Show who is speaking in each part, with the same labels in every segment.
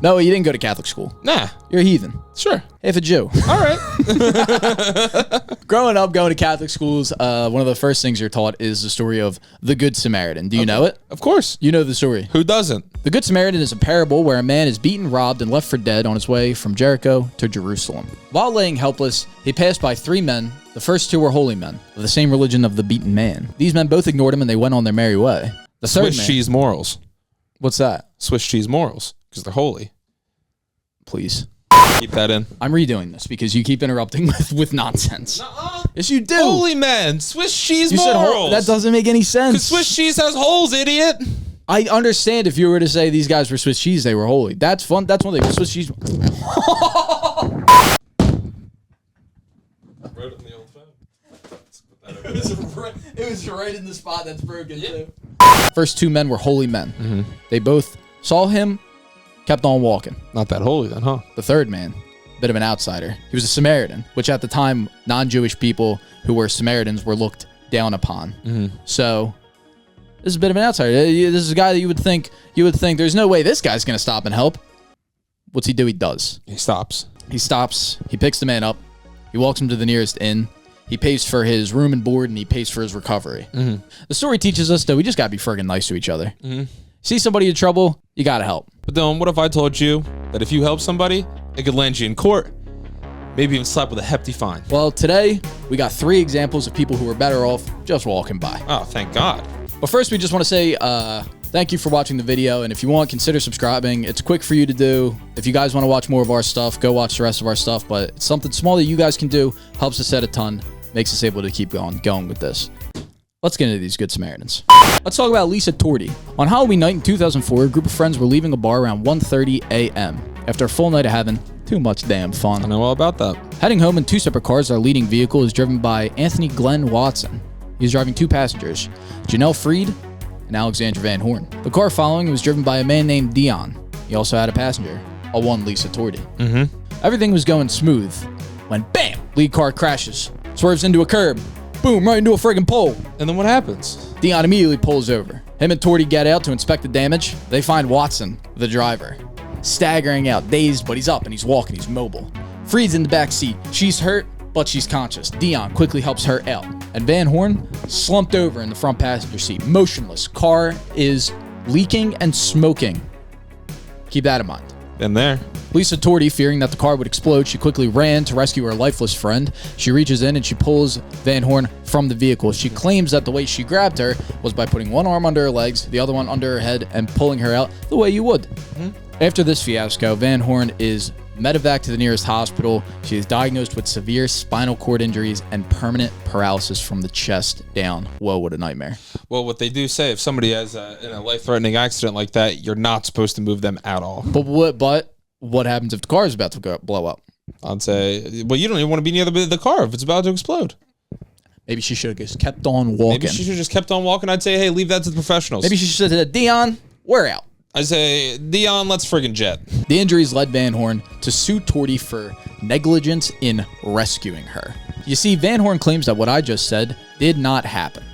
Speaker 1: No, you didn't go to Catholic school.
Speaker 2: Nah.
Speaker 1: You're a heathen.
Speaker 2: Sure.
Speaker 1: Half a Jew.
Speaker 2: All right.
Speaker 1: Growing up, going to Catholic schools, one of the first things you're taught is the story of the Good Samaritan. Do you know it?
Speaker 2: Of course.
Speaker 1: You know the story.
Speaker 2: Who doesn't?
Speaker 1: The Good Samaritan is a parable where a man is beaten, robbed, and left for dead on his way from Jericho to Jerusalem. While laying helpless, he passed by 3 men. The first 2 were holy men of the same religion of the beaten man. These men both ignored him and they went on their merry way. The third
Speaker 2: Swiss cheese morals.
Speaker 1: What's that?
Speaker 2: Swiss cheese morals, because they're holy.
Speaker 1: Please.
Speaker 2: Keep that in.
Speaker 1: I'm redoing this because you keep interrupting with nonsense.
Speaker 2: Nuh-uh.
Speaker 1: Yes, you do.
Speaker 2: Holy men, Swiss cheese
Speaker 1: You said
Speaker 2: morals.
Speaker 1: that doesn't make any sense.
Speaker 2: Because Swiss cheese has holes, idiot.
Speaker 1: I understand if you were to say these guys were Swiss cheese, they were holy. That's fun. That's one thing. Swiss cheese.
Speaker 2: Wrote it in the old phone.
Speaker 1: It was right in the spot that's broken, too. First 2 men were holy men. Mm-hmm. They both saw him, kept on walking.
Speaker 2: Not that holy then, huh?
Speaker 1: The third man, bit of an outsider. He was a Samaritan, which at the time, non-Jewish people who were Samaritans were looked down upon. Mm-hmm. So this is a bit of an outsider. This is a guy that you would think there's no way this guy's going to stop and help. What's he do? He does.
Speaker 2: He stops.
Speaker 1: He stops. He picks the man up. He walks him to the nearest inn. He pays for his room and board, and he pays for his recovery. Mm-hmm. The story teaches us that we just got to be friggin' nice to each other. Mm-hmm. See somebody in trouble, you got to help.
Speaker 2: But Dylan, what if I told you that if you help somebody, it could land you in court, maybe even slap with a hefty fine?
Speaker 1: Well, today, we got 3 examples of people who were better off just walking by.
Speaker 2: Oh, thank God.
Speaker 1: But first, we just want to say thank you for watching the video, and if you want, consider subscribing. It's quick for you to do. If you guys want to watch more of our stuff, go watch the rest of our stuff, but it's something small that you guys can do, helps us out a ton, makes us able to keep going with this. Let's get into these Good Samaritans. Let's talk about Lisa Torti. On Halloween night in 2004, a group of friends were leaving a bar around 1:30 a.m. after a full night of having too much damn fun.
Speaker 2: I know all about that.
Speaker 1: Heading home in 2 separate cars, our leading vehicle is driven by Anthony Glenn Watson. He's driving 2 passengers, Janelle Freed and Alexandra Van Horn. The car following was driven by a man named Dillon. He also had a passenger, a one Lisa Torti. Mm-hmm. Everything was going smooth when bam, lead car crashes, swerves into a curb, boom, right into a friggin' pole.
Speaker 2: And then what happens?
Speaker 1: Dillon immediately pulls over. Him and Torti get out to inspect the damage. They find Watson, the driver, staggering out, dazed, but he's up and he's walking, he's mobile. Freed's in the back seat. She's hurt, but she's conscious. Dillon quickly helps her out. And Van Horn slumped over in the front passenger seat, motionless. Car is leaking and smoking. Keep that in mind.
Speaker 2: Been there.
Speaker 1: Lisa Torti, fearing that the car would explode, she quickly ran to rescue her lifeless friend. She reaches in and she pulls Van Horn from the vehicle. She claims that the way she grabbed her was by putting one arm under her legs, the other one under her head, and pulling her out the way you would. Mm-hmm. After this fiasco, Van Horn is medevac to the nearest hospital. She is diagnosed with severe spinal cord injuries and permanent paralysis from the chest down. Whoa, what a nightmare.
Speaker 2: Well, what they do say, if somebody has in a life-threatening accident like that, you're not supposed to move them at all.
Speaker 1: But what happens if the car is about to blow up?
Speaker 2: I'd say, well, you don't even want to be near the car if it's about to explode.
Speaker 1: Maybe she should have just kept on walking.
Speaker 2: Maybe she should have just kept on walking. I'd say, hey, leave that to the professionals.
Speaker 1: Maybe she should have said, Dillon, we're out.
Speaker 2: I say, Dillon, let's friggin' jet.
Speaker 1: The injuries led Van Horn to sue Torti for negligence in rescuing her. You see, Van Horn claims that what I just said did not happen,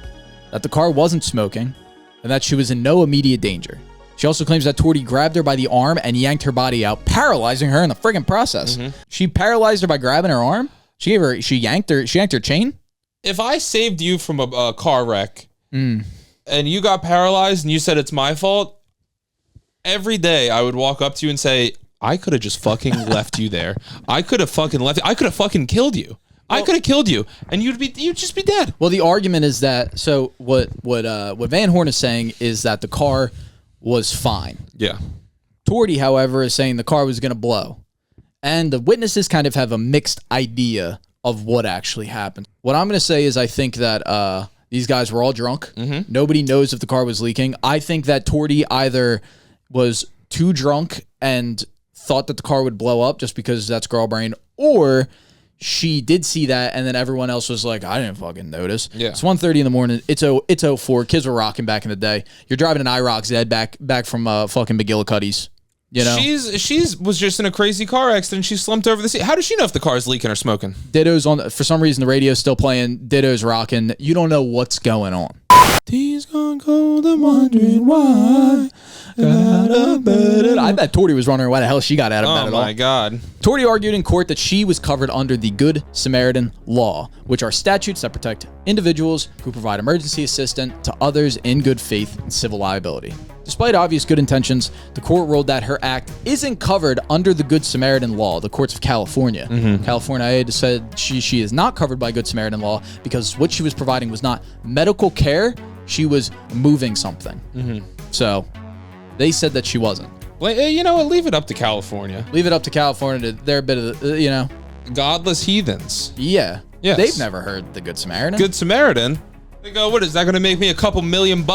Speaker 1: that the car wasn't smoking, and that she was in no immediate danger. She also claims that Torti grabbed her by the arm and yanked her body out, paralyzing her in the friggin' process. Mm-hmm. She paralyzed her by grabbing her arm? She yanked her chain?
Speaker 2: If I saved you from a car wreck and you got paralyzed and you said it's my fault, every day I would walk up to you and say, I could have just fucking left you there. I could have fucking left you. I could have fucking killed you. I could have killed you, and you'd just be dead.
Speaker 1: Well, the argument is that, so what Van Horn is saying is that the car was fine.
Speaker 2: Yeah.
Speaker 1: Torti, however, is saying the car was going to blow. And the witnesses kind of have a mixed idea of what actually happened. What I'm going to say is I think that these guys were all drunk. Mm-hmm. Nobody knows if the car was leaking. I think that Torti either was too drunk and thought that the car would blow up just because that's girl brain, or she did see that and then everyone else was like, I didn't fucking notice. Yeah. It's 1:30 in the morning. It's 04. Kids were rocking back in the day. You're driving an IROC Zed back from fucking McGillicuddy's. You know?
Speaker 2: She's was just in a crazy car accident. She slumped over the seat. How does she know if the car is leaking or smoking?
Speaker 1: Ditto's on. For some reason, the radio's still playing. Ditto's rocking. You don't know what's going on.
Speaker 2: He's gone. gone cold and wondering why.
Speaker 1: I bet Torti was wondering why the hell she got out of bed at all.
Speaker 2: Oh my God.
Speaker 1: Torti argued in court that she was covered under the Good Samaritan law, which are statutes that protect individuals who provide emergency assistance to others in good faith and civil liability. Despite obvious good intentions, the court ruled that her act isn't covered under the Good Samaritan law, the courts of California. California said she is not covered by Good Samaritan law because what she was providing was not medical care, she was moving something. So they said that she wasn't.
Speaker 2: Well, you know what? Leave it up to California.
Speaker 1: Leave it up to California. They're a bit of the,
Speaker 2: Godless heathens.
Speaker 1: Yeah.
Speaker 2: Yes.
Speaker 1: They've never heard the Good Samaritan.
Speaker 2: Good Samaritan? They go, what is that going to make me a couple $1 million?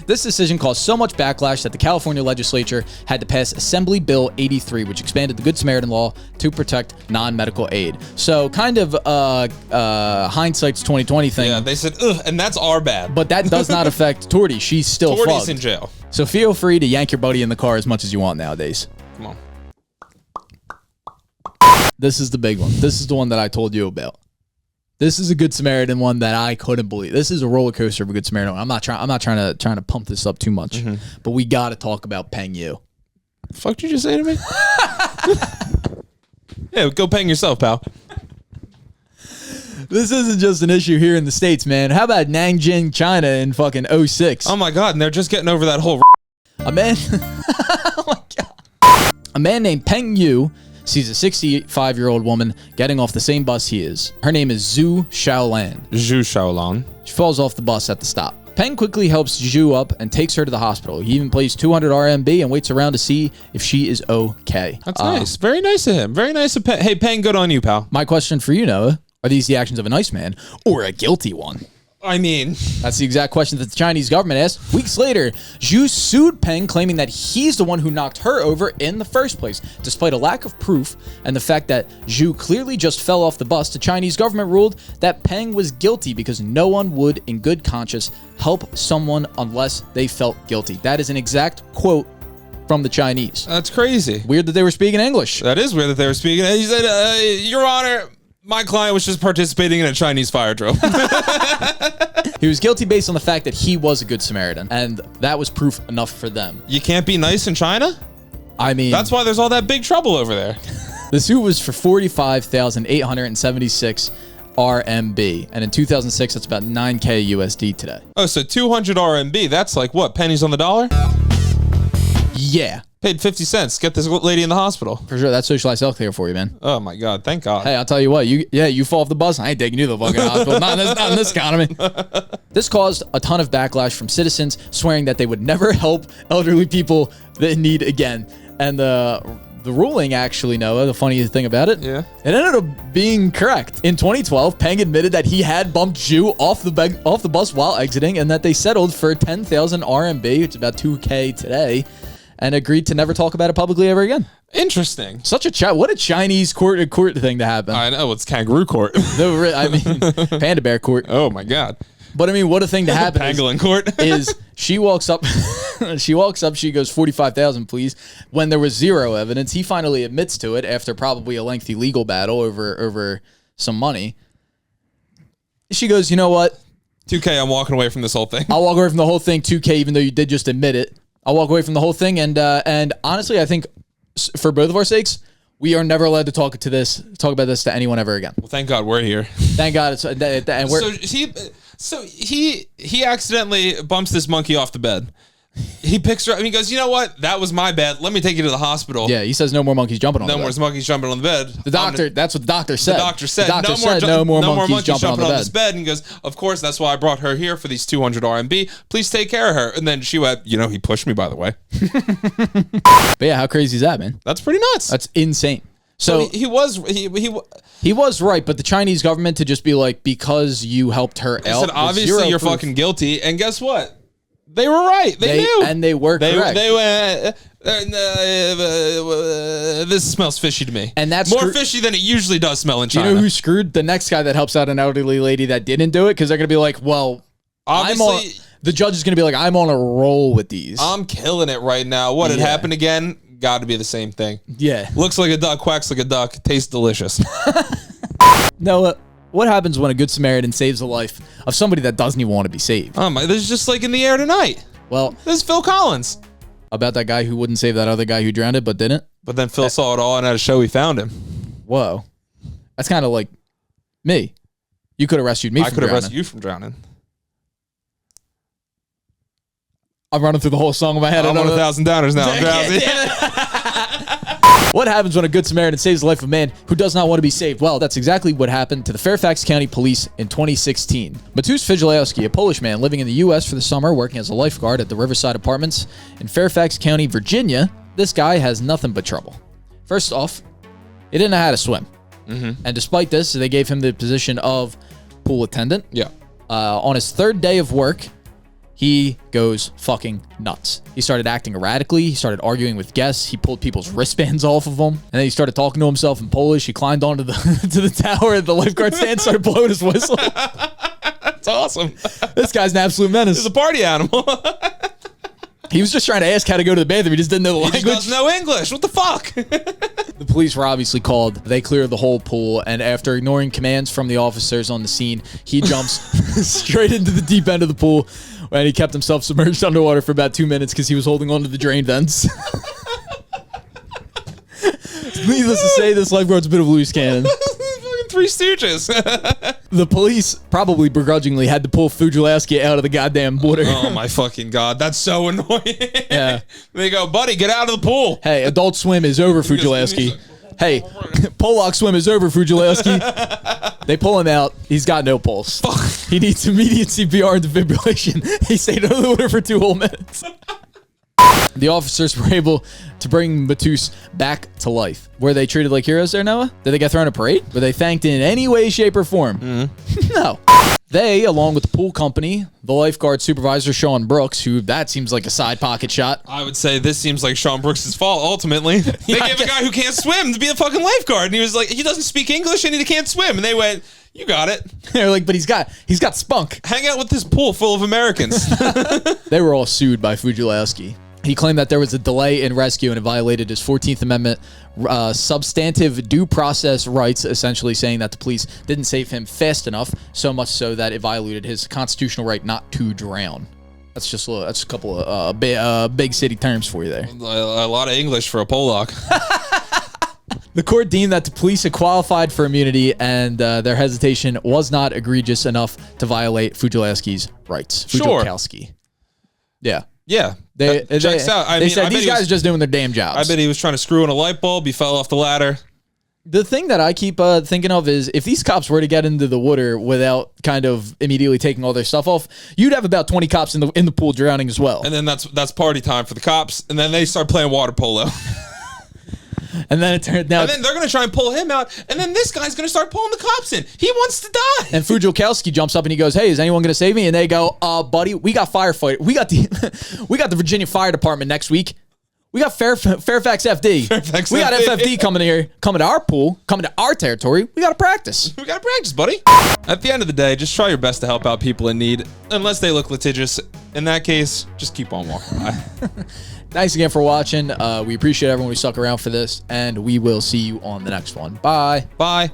Speaker 1: This decision caused so much backlash that the California legislature had to pass Assembly Bill 83, which expanded the Good Samaritan law to protect non-medical aid. So kind of hindsight's 2020 thing.
Speaker 2: Yeah, they said, ugh, and that's our bad.
Speaker 1: But that does not affect Torti. She's still
Speaker 2: Torti's
Speaker 1: fucked.
Speaker 2: in jail.
Speaker 1: So feel free to yank your buddy in the car as much as you want nowadays.
Speaker 2: Come on.
Speaker 1: This is the big one. This is the one that I told you about. This is a Good Samaritan one that I couldn't believe. This is a roller coaster of a Good Samaritan one. I'm not trying to pump this up too much, but we got to talk about Peng Yu.
Speaker 2: The fuck did you just say to me? Yeah, go Peng yourself, pal.
Speaker 1: This isn't just an issue here in the States, man. How about Nanjing, China in fucking 06?
Speaker 2: Oh my God, and they're just getting over that whole
Speaker 1: A man oh my God. A man named Peng Yu sees a 65-year-old woman getting off the same bus he is. Her name is Shoulan.
Speaker 2: Shoulan.
Speaker 1: She falls off the bus at the stop. Peng quickly helps Zhu up and takes her to the hospital. He even plays 200 RMB and waits around to see if she is okay.
Speaker 2: That's nice. Very nice of him. Very nice of Peng. Hey, Peng, good on you, pal.
Speaker 1: My question for you, Noah, are these the actions of a nice man or a guilty one?
Speaker 2: I mean,
Speaker 1: that's the exact question that the Chinese government asked. Weeks later, Zhu sued Peng, claiming that he's the one who knocked her over in the first place. Despite a lack of proof and the fact that Zhu clearly just fell off the bus, the Chinese government ruled that Peng was guilty because no one would, in good conscience, help someone unless they felt guilty. That is an exact quote from the Chinese.
Speaker 2: That's crazy.
Speaker 1: Weird that they were speaking English.
Speaker 2: That is weird that they were speaking. He said, Your Honor, my client was just participating in a Chinese fire drill.
Speaker 1: He was guilty based on the fact that he was a Good Samaritan, and that was proof enough for them.
Speaker 2: You can't be nice in China?
Speaker 1: I mean,
Speaker 2: that's why there's all that big trouble over there.
Speaker 1: The suit was for 45,876 RMB, and in 2006, that's about 9K USD today.
Speaker 2: Oh, so 200 RMB, that's like what, pennies on the dollar?
Speaker 1: Yeah.
Speaker 2: Paid 50 cents. Get this lady in the hospital.
Speaker 1: For sure. That's socialized healthcare for you, man.
Speaker 2: Oh, my God. Thank God.
Speaker 1: Hey, I'll tell you what. You fall off the bus, I ain't taking you to the fucking hospital. Not in this economy. This caused a ton of backlash from citizens, swearing that they would never help elderly people that need again. And the ruling, actually, Noah, the funny thing about it,
Speaker 2: yeah,
Speaker 1: it ended up being correct. In 2012, Peng admitted that he had bumped Zhu off the bus while exiting, and that they settled for 10,000 RMB, which is about 2K today, and agreed to never talk about it publicly ever again.
Speaker 2: Interesting.
Speaker 1: What a Chinese court thing to happen.
Speaker 2: I know, it's kangaroo court.
Speaker 1: I mean, panda bear court.
Speaker 2: Oh my God.
Speaker 1: But I mean, what a thing to happen.
Speaker 2: Pangolin court.
Speaker 1: Is she walks up, she goes 45,000, please. When there was zero evidence, he finally admits to it after probably a lengthy legal battle over some money. She goes, you know what?
Speaker 2: 2K, I'm walking away from this whole thing.
Speaker 1: I'll walk away from the whole thing, 2K, even though you did just admit it. I'll walk away from the whole thing, and honestly, I think for both of our sakes, we are never allowed to talk about this to anyone ever again.
Speaker 2: Well, thank God we're here.
Speaker 1: Thank God, and we're.
Speaker 2: So he accidentally bumps this monkey off the bed. He picks her up and he goes, you know what? That was my bad. Let me take you to the hospital.
Speaker 1: Yeah, he says no more monkeys jumping on the bed.
Speaker 2: No more monkeys jumping on the bed.
Speaker 1: That's what the doctor said.
Speaker 2: The doctor said
Speaker 1: no more monkeys jumping on
Speaker 2: this bed. And he goes, of course, that's why I brought her here for these 200 RMB. Please take care of her. And then she went, he pushed me, by the way.
Speaker 1: But yeah, how crazy is that, man?
Speaker 2: That's pretty nuts.
Speaker 1: That's insane. So
Speaker 2: he was
Speaker 1: right, but the Chinese government to just be like, because you helped her out,
Speaker 2: said, obviously you're fucking guilty. And guess what? They were right. They knew.
Speaker 1: And they were correct.
Speaker 2: They went, this smells fishy to me.
Speaker 1: And that's
Speaker 2: more fishy than it usually does smell in China.
Speaker 1: Do you know who screwed the next guy that helps out an elderly lady that didn't do it? Because they're going to be like, well, obviously, the judge is going to be like, I'm on a roll with these.
Speaker 2: I'm killing it right now. What had happened again? Got to be the same thing.
Speaker 1: Yeah.
Speaker 2: Looks like a duck, quacks like a duck, tastes delicious.
Speaker 1: Noah, What happens when a Good Samaritan saves the life of somebody that doesn't even want to be saved?
Speaker 2: Oh my, this is just like In the Air Tonight.
Speaker 1: Well,
Speaker 2: This is Phil Collins.
Speaker 1: about that guy who wouldn't save that other guy who drowned it but didn't?
Speaker 2: But then Phil saw it all, and at a show, he found him.
Speaker 1: Whoa. That's kind of like me. You could have rescued me
Speaker 2: I
Speaker 1: from
Speaker 2: could have
Speaker 1: drowning.
Speaker 2: rescued you from drowning.
Speaker 1: I'm running through the whole song in my head.
Speaker 2: I'm on $1,000 now. I'm drowsy.
Speaker 1: What happens when a Good Samaritan saves the life of a man who does not want to be saved? Well, that's exactly what happened to the Fairfax County Police in 2016. Mateusz Fijalkowski, a Polish man living in the U.S. for the summer, working as a lifeguard at the Riverside Apartments in Fairfax County, Virginia. This guy has nothing but trouble. First off, he didn't know how to swim. And despite this, they gave him the position of pool attendant.
Speaker 2: Yeah.
Speaker 1: On his third day of work, he goes fucking nuts. He started acting erratically. He started arguing with guests. He pulled people's wristbands off of them. And then he started talking to himself in Polish. He climbed onto the to the tower at the lifeguard stand, started blowing his whistle.
Speaker 2: That's awesome.
Speaker 1: This guy's an absolute menace.
Speaker 2: He's a party animal.
Speaker 1: He was just trying to ask how to go to the bathroom. He just didn't know the
Speaker 2: He
Speaker 1: language.
Speaker 2: doesn't know English. What the fuck?
Speaker 1: The police were obviously called. They cleared the whole pool, and after ignoring commands from the officers on the scene, he jumps straight into the deep end of the pool, and he kept himself submerged underwater for about 2 minutes because he was holding onto the drain vents. Needless to say, this lifeguard's a bit of a loose cannon.
Speaker 2: Three Stooges.
Speaker 1: The police probably begrudgingly had to pull Fijalkowski out of the goddamn water.
Speaker 2: Oh my fucking God. That's so annoying.
Speaker 1: Yeah.
Speaker 2: They go, buddy, get out of the pool.
Speaker 1: Hey, Adult Swim is over, Fijalkowski. Hey, Pollock Swim is over, Fijalkowski. They pull him out. He's got no pulse.
Speaker 2: Fuck.
Speaker 1: He needs immediate CPR and defibrillation. He stayed under the water for 2 whole minutes. The officers were able to bring Mateusz back to life. Were they treated like heroes there, Noah? Did they get thrown a parade? Were they thanked in any way, shape, or form? No. They, along with the pool company, the lifeguard supervisor, Sean Brooks, who that seems like a side pocket shot.
Speaker 2: I would say this seems like Sean Brooks' fault, ultimately. They gave a guy who can't swim to be a fucking lifeguard. And he was like, he doesn't speak English and he can't swim. And they went, you got it.
Speaker 1: They're like, but he's got spunk.
Speaker 2: Hang out with this pool full of Americans.
Speaker 1: They were all sued by Fijalkowski. He claimed that there was a delay in rescue and it violated his 14th Amendment substantive due process rights, essentially saying that the police didn't save him fast enough, so much so that it violated his constitutional right not to drown. That's just that's a couple of big city terms for you there.
Speaker 2: A lot of English for a Pollock.
Speaker 1: The court deemed that the police had qualified for immunity and their hesitation was not egregious enough to violate Fijalkowski's rights.
Speaker 2: Sure.
Speaker 1: Fijalkowski. Yeah.
Speaker 2: Yeah.
Speaker 1: They
Speaker 2: checks out.
Speaker 1: They said these guys are just doing their damn jobs.
Speaker 2: I bet he was trying to screw in a light bulb. He fell off the ladder.
Speaker 1: The thing that I keep thinking of is if these cops were to get into the water without kind of immediately taking all their stuff off, you'd have about 20 cops in the pool drowning as well.
Speaker 2: And then that's party time for the cops. And then they start playing water polo.
Speaker 1: And then it turned out.
Speaker 2: And then they're going to try and pull him out. And then this guy's going to start pulling the cops in. He wants to die.
Speaker 1: And Fijalkowski jumps up and he goes, "Hey, is anyone going to save me?" And they go, buddy, we got firefighter. We got the Virginia Fire Department next week. We got Fairfax FD. We got FFD coming here, coming to our pool, coming to our territory. We got to practice.
Speaker 2: We got to practice, buddy. At the end of the day, just try your best to help out people in need. Unless they look litigious. In that case, just keep on walking by.
Speaker 1: Thanks again for watching. We appreciate everyone who stuck around for this, and we will see you on the next one. Bye.
Speaker 2: Bye.